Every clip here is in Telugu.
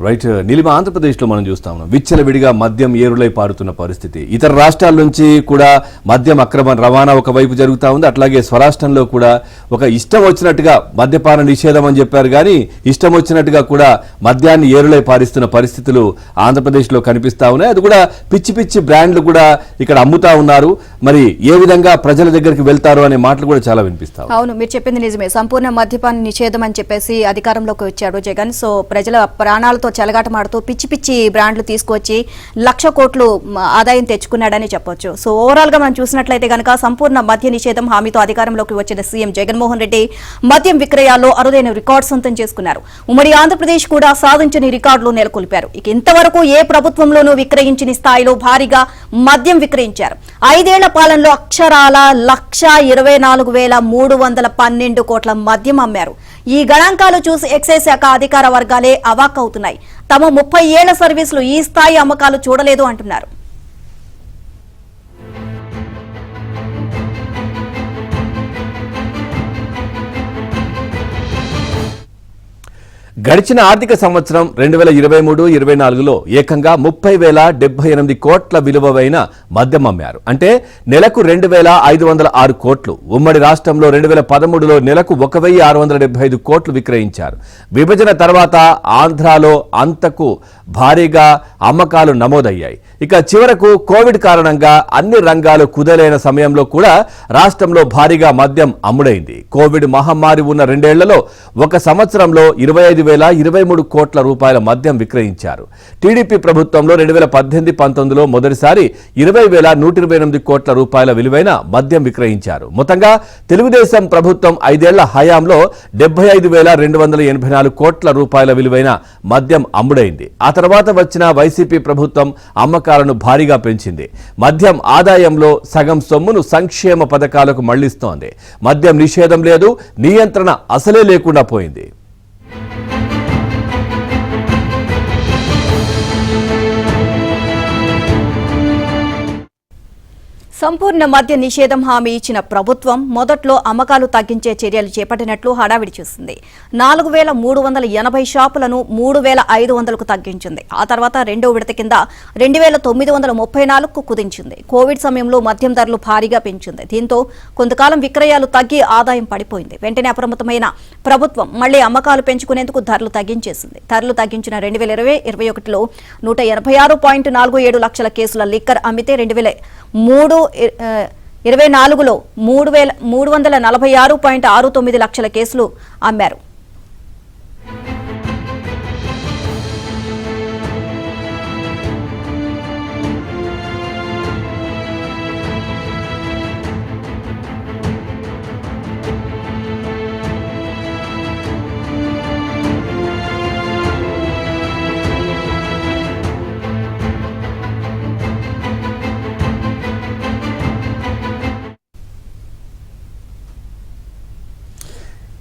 రైట్ నీలిమ ఆంధ్రప్రదేశ్లో మనం చూస్తా ఉన్నాం విచ్చలవిడిగా మద్యం ఏరులై పారుతున్న పరిస్థితి. ఇతర రాష్ట్రాల నుంచి కూడా మద్యం అక్రమ రవాణా ఒకవైపు జరుగుతూ ఉంది. అట్లాగే స్వరాష్ట్రంలో కూడా ఒక ఇష్టం వచ్చినట్టుగా మద్యపాన నిషేధం అని చెప్పారు, కానీ ఇష్టం వచ్చినట్టుగా కూడా మద్యాన్ని ఏరులై పారిస్తున్న పరిస్థితులు ఆంధ్రప్రదేశ్లో కనిపిస్తా ఉన్నాయి. అది కూడా పిచ్చి పిచ్చి బ్రాండ్లు కూడా ఇక్కడ అమ్ముతా ఉన్నారు. మరి ఏ విధంగా ప్రజల దగ్గరికి వెళ్తారు అనే మాటలు కూడా చాలా వినిపిస్తాయి. అవును, మీరు చెప్పింది నిజమే. సంపూర్ణ మద్యపాన నిషేధం అని చెప్పేసి అధికారంలోకి వచ్చాడు జగన్. సో ప్రజల ప్రాణాలతో చెలగాటమాడుతూ పిచ్చి పిచ్చి బ్రాండ్లు తీసుకొచ్చి 1,00,000 కోట్లు ఆదాయం తెచ్చుకున్నాడని చెప్పొచ్చు. సో ఓవరాల్ గా మనం చూసినట్లయితే గనక సంపూర్ణ మద్య నిషేధం హామీతో అధికారంలోకి వచ్చిన సీఎం జగన్మోహన్ రెడ్డి మద్యం విక్రయాల్లో అరుదైన రికార్డు సొంతం చేసుకున్నారు. ఉమ్మడి ఆంధ్రప్రదేశ్ కూడా సాధించని రికార్డులు నెలకొల్పారు. ఇక ఇంతవరకు ఏ ప్రభుత్వంలోనూ విక్రయించిన స్థాయిలో భారీగా మద్యం విక్రయించారు. 5 ఏళ్ల పాలనలో అక్షరాల 1,24,312 కోట్ల మద్యం అమ్మారు. ఈ గణాంకాలు చూసి ఎక్సైజ్ శాఖ అధికార వర్గాలే అవాక్కవుతున్నాయి. తమ 30 ఏళ్ల సర్వీసులు ఈ స్థాయి అమ్మకాలు చూడలేదు అంటున్నారు. గడిచిన ఆర్థిక సంవత్సరం 2023-24లో ఏకంగా 30,078 కోట్ల విలువైన మద్యం అమ్మారు. అంటే నెలకు 2,506 కోట్లు. ఉమ్మడి రాష్ట్రంలో 2013లో నెలకు 1,675 కోట్లు విక్రయించారు. విభజన తర్వాత ఆంధ్రాలో అంతకు భారీగా అమ్మకాలు నమోదయ్యాయి. ఇక చివరకు కోవిడ్ కారణంగా అన్ని రంగాలు కుదరైన సమయంలో కూడా రాష్ట్రంలో భారీగా మద్యం అమ్ముడైంది. కోవిడ్ మహమ్మారి ఉన్న 2 ఏళ్లలో ఒక సంవత్సరంలో 25,023 కోట్ల రూపాయల మద్యం విక్రయించారు. టీడీపీ ప్రభుత్వంలో 2018-19లో మొదటిసారి 20,128 కోట్ల రూపాయల విలువైన మద్యం విక్రయించారు. మొత్తంగా తెలుగుదేశం ప్రభుత్వం 5 ఏళ్ల హయాంలో 75,284 కోట్ల రూపాయల విలువైన మద్యం అమ్ముడైంది. ఆ తర్వాత వచ్చిన వైసీపీ ప్రభుత్వం అమ్మకాలను భారీగా పెంచింది. మద్యం ఆదాయంలో సగం సొమ్మును సంక్షేమ పథకాలకు మళ్లిస్తోంది. మద్యం నిషేధం లేదు, నియంత్రణ అసలే లేకుండా పోయింది. సంపూర్ణ మద్య నిషేధం హామీ ఇచ్చిన ప్రభుత్వం మొదట్లో అమ్మకాలు తగ్గించే చర్యలు చేపట్టినట్లు హడావిడి చేసింది. 4,380 షాపులను 3,500కు తగ్గించింది. ఆ తర్వాత రెండో విడత కింద 2,934కు కుదించింది. కోవిడ్ సమయంలో మద్యం ధరలు భారీగా పెంచింది. దీంతో కొంతకాలం విక్రయాలు తగ్గి ఆదాయం పడిపోయింది. వెంటనే అప్రమత్తమైన ప్రభుత్వం మళ్లీ అమ్మకాలు పెంచుకునేందుకు ధరలు తగ్గించేసింది. ధరలు తగ్గించిన 2020-21లో 186.47 లక్షల కేసుల లిక్కర్ అమ్మితే 2023-24లో 346.69 లక్షల కేసులు అమ్మారు.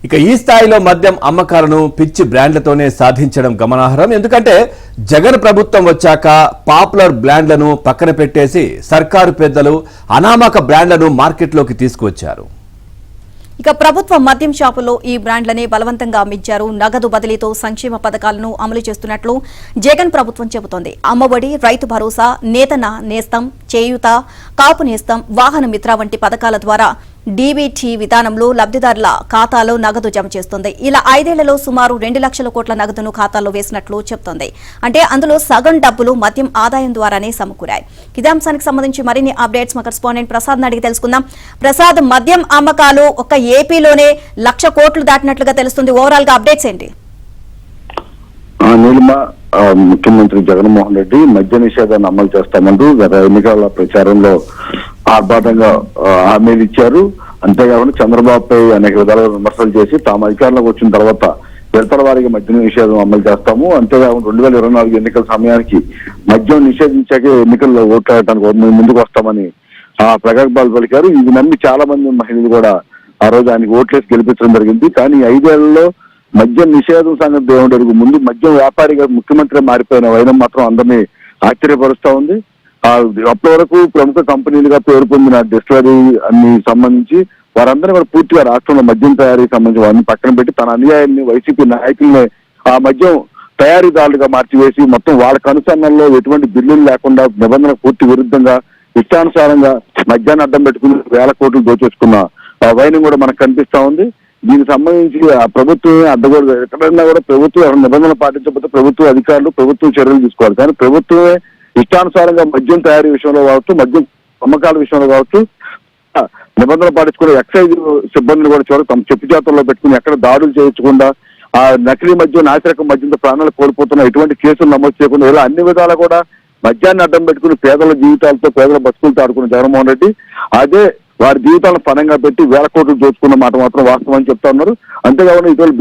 ఇక ఈ స్థాయిలో మద్యం అమ్మకాలను పిచ్చి బ్రాండ్లతోనే సాధించడం గమనార్హం. ఎందుకంటే జగన్ ప్రభుత్వం వచ్చాక పాపులర్ బ్రాండ్లను పక్కన పెట్టేసి సర్కారు పెద్దలు అనామక బ్రాండ్లను మార్కెట్లోకి తీసుకువచ్చారు. ఇక ప్రభుత్వ మద్యం షాపుల్లో ఈ బ్రాండ్లని బలవంతంగా అమ్మించారు. నగదు బదిలీతో సంక్షేమ పథకాలను అమలు చేస్తున్నట్లు జగన్ ప్రభుత్వం చెబుతోంది. అమ్మఒడి, రైతు భరోసా, నేతన్న నేస్తం, చేయూత, కాపు నేస్తం, వాహన మిత్ర వంటి పథకాల ద్వారా డీబీటీ విధానంలో లబ్ధిదారుల ఖాతాలో నగదు జమ చేస్తుంది. ఇలా 5 ఏళ్లలో సుమారు 2 లక్షల కోట్ల నగదును ఖాతాలో వేసినట్లు చెబుతోంది. అంటే అందులో సగం డబ్బులు మద్యం ఆదాయం ద్వారానే సమకూరాయి. ఇదే అంశానికి సంబంధించి మరిన్ని అప్డేట్స్ మా కరెస్పాండెంట్ ప్రసాద్ అడిగి తెలుసుకుందాం. ప్రసాద్, మద్యం అమ్మకాలు ఒక్క ఏపీలోనే 1,00,000 కోట్లు దాటినట్లుగా తెలుస్తుంది. ఓవరాల్ గా అప్డేట్స్ ఏంటి? నీలిమ, ముఖ్యమంత్రి జగన్మోహన్ రెడ్డి మద్య నిషేధాన్ని అమలు చేస్తామంటూ గత ఎన్నికల ప్రచారంలో ఆర్భాటంగా హామీలు ఇచ్చారు. అంతేకాకుండా చంద్రబాబుపై అనేక విధాలుగా విమర్శలు చేసి తాము అధికారంలోకి వచ్చిన తర్వాత విడతల వారీగా మద్యం నిషేధం అమలు చేస్తాము, అంతేకాకుండా 2024 ఎన్నికల సమయానికి మద్యం నిషేధించాకే ఎన్నికల్లో ఓట్లాడటానికి ముందుకు వస్తామని ప్రగల్భాలు పలికారు. ఇది నమ్మి చాలా మంది మహిళలు కూడా ఆ రోజు ఆయనకు ఓట్లేసి గెలిపించడం జరిగింది. కానీ 5 ఏళ్లలో మద్యం నిషేధం సంగతి దేవుడు ముందు మద్యం వ్యాపారిగా ముఖ్యమంత్రి మారిపోయిన వైనం మాత్రం అందరినీ ఆశ్చర్యపరుస్తా ఉంది. అప్పటి వరకు ప్రముఖ కంపెనీలుగా పేరు పొందిన డిస్టిలరీ అన్ని సంబంధించి వారందరూ కూడా పూర్తిగా రాష్ట్రంలో మద్యం తయారీకి సంబంధించి వారిని పక్కన పెట్టి తన అనుయాయుల్ని, వైసీపీ నాయకుల్ని ఆ మద్యం తయారీదారులుగా మార్చివేసి మొత్తం వాళ్ళ కనుసన్నల్లో ఎటువంటి బిల్లులు లేకుండా నిబంధన పూర్తి విరుద్ధంగా ఇష్టానుసారంగా మద్యాన్ని అడ్డం పెట్టుకుని వేల కోట్లు దోచేసుకున్న వైనం కూడా మనకు కనిపిస్తా ఉంది. దీనికి సంబంధించి ఆ ప్రభుత్వం అడ్డగోడు ఎక్కడన్నా కూడా ప్రభుత్వం నిబంధనలు పాటించకపోతే ప్రభుత్వ అధికారులు ప్రభుత్వం చర్యలు తీసుకోవాలి. కానీ ప్రభుత్వమే ఇష్టానుసారంగా మద్యం తయారీ విషయంలో కావచ్చు, మద్యం అమ్మకాల విషయంలో కావచ్చు నిబంధనలు పాటించుకునే ఎక్సైజ్ సిబ్బందిని కూడా చివరికి తమ చెప్పు చేతుల్లో పెట్టుకుని ఎక్కడ దాడులు చేయించకుండా ఆ నకిలీ మద్యం, నాసిరకం మద్యంతో ప్రాణాలు కోల్పోతున్న ఎటువంటి కేసులు నమోదు చేయకుండా ఇలా అన్ని విధాలా కూడా మద్యాన్ని అడ్డం పెట్టుకుని పేదల జీవితాలతో పేదల బతుకులతో ఆడుకున్న జగన్మోహన్ రెడ్డి అదే వారి జీవితాలను పనంగా పెట్టి వేల కోట్లు దోచుకున్న మాట మాత్రం వాస్తవం అని చెప్తా ఉన్నారు. అంతేకాకుండా ఇటీవల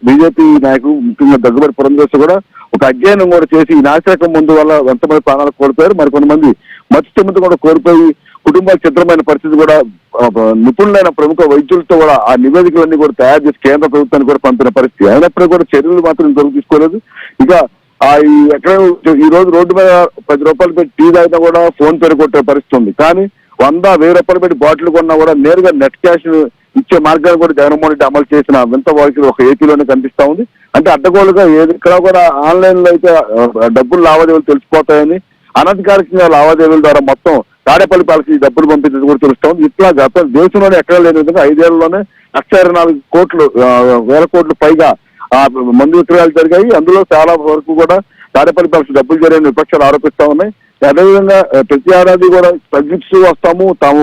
బీజేపీ నాయకులు ముఖ్యంగా దగ్గుబాటి పురంధేశ్వరి కూడా ఒక అధ్యయనం కూడా చేసి ఈ నాసిరకం ముందు వల్ల ఎంతమంది ప్రాణాలు కోల్పోయారు, మరి కొంతమంది మత్స్యమిత కూడా కోల్పోయి కుటుంబాల చిత్రమైన పరిస్థితి కూడా నిపుణులైన ప్రముఖ వైద్యులతో కూడా ఆ నివేదికలన్నీ కూడా తయారు చేసి కేంద్ర ప్రభుత్వానికి కూడా పంపిన పరిస్థితి. అయినప్పటికీ కూడా చర్యలు మాత్రం ఇంతవరకు తీసుకోలేదు. ఇక ఎక్కడ ఈ రోజు రోడ్డు మీద 10 రూపాయలు పెట్టి టీ తాగినా కూడా ఫోన్ పే కొట్టే పరిస్థితి ఉంది. కానీ 100-1000 రూపాయలు పెట్టి బాటిల్ కొన్నా కూడా నేరుగా నెట్ క్యాష్ ఇచ్చే మార్గాన్ని కూడా జగన్మోహన్ రెడ్డి అమలు చేసిన వింత వారికి ఒక ఏపీలోనే కనిపిస్తా ఉంది. అంటే అడ్డగోలుగా ఇక్కడ కూడా ఆన్లైన్ లో అయితే డబ్బులు లావాదేవీలు తెలిసిపోతాయని అనధికారికంగా లావాదేవీల ద్వారా మొత్తం తాడేపల్లి పాలకి డబ్బులు పంపించేది కూడా తెలుస్తా ఉంది. ఇట్లా గత దేశంలోనే ఎక్కడ లేని విధంగా 5 ఏళ్లలోనే 124 కోట్లు, వేల కోట్లు పైగా మందు విక్రయాలు జరిగాయి. అందులో చాలా వరకు కూడా తాడేపల్లి పాలకి డబ్బులు జరిగిన విపక్షాలు ఆరోపిస్తా ఉన్నాయి. అదేవిధంగా ప్రతి ఏడాది కూడా తగ్గిస్తూ వస్తాము, తాము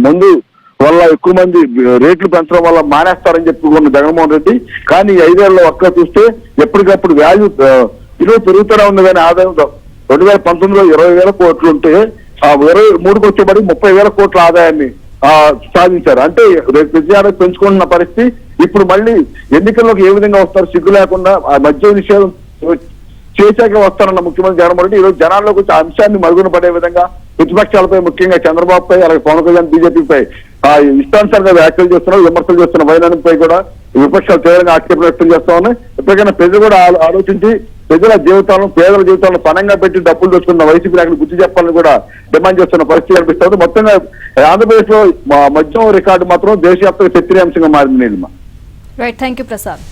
మందు వల్ల ఎక్కువ మంది రేట్లు పెంచడం వల్ల మానేస్తారని చెప్పుకున్న జగన్మోహన్ రెడ్డి కానీ 5 ఏళ్లలో ఒక్క చూస్తే ఎప్పటికప్పుడు వాల్యూ విలువ పెరుగుతూనే ఉంది. కానీ ఆదాయం 2019లో 20,000 కోట్లు ఉంటే 23కి వచ్చేబడి 30,000 కోట్ల ఆదాయాన్ని సాధించారు. అంటే ప్రతి ఏడాది పెంచుకుంటున్న పరిస్థితి. ఇప్పుడు మళ్ళీ ఎన్నికల్లోకి ఏ విధంగా వస్తారు సిగ్గు లేకుండా ఆ మద్య నిషేధం చేశాక వస్తారన్న ముఖ్యమంత్రి జగన్మోహన్ రెడ్డి ఈరోజు జనాల్లోకి వచ్చి ఆ అంశాన్ని మరుగున పడే విధంగా ప్రతిపక్షాలపై ముఖ్యంగా చంద్రబాబుపై అలాగే పవన్ కళ్యాణ్ బీజేపీపై ఇష్టానుసారంగా వ్యాఖ్యలు చేస్తున్నారు, విమర్శలు చేస్తున్న వైనానిపై కూడా విపక్షాలు తీవ్రంగా ఆక్షేపణ వ్యక్తం చేస్తా ఉన్నాయి. ఎప్పటికైనా ప్రజలు కూడా ఆలోచించి ప్రజల జీవితాలను, పేదల జీవితాలను పనంగా పెట్టి డబ్బులు తెచ్చుకున్న వైసీపీ నాయకులు గుర్తు చెప్పాలని కూడా డిమాండ్ చేస్తున్న పరిస్థితి కనిపిస్తుంది. మొత్తంగా ఆంధ్రప్రదేశ్ లో మద్యం రికార్డు మాత్రం దేశవ్యాప్తంగా చర్చనీయాంశంగా మారింది. Right, thank you Prasad.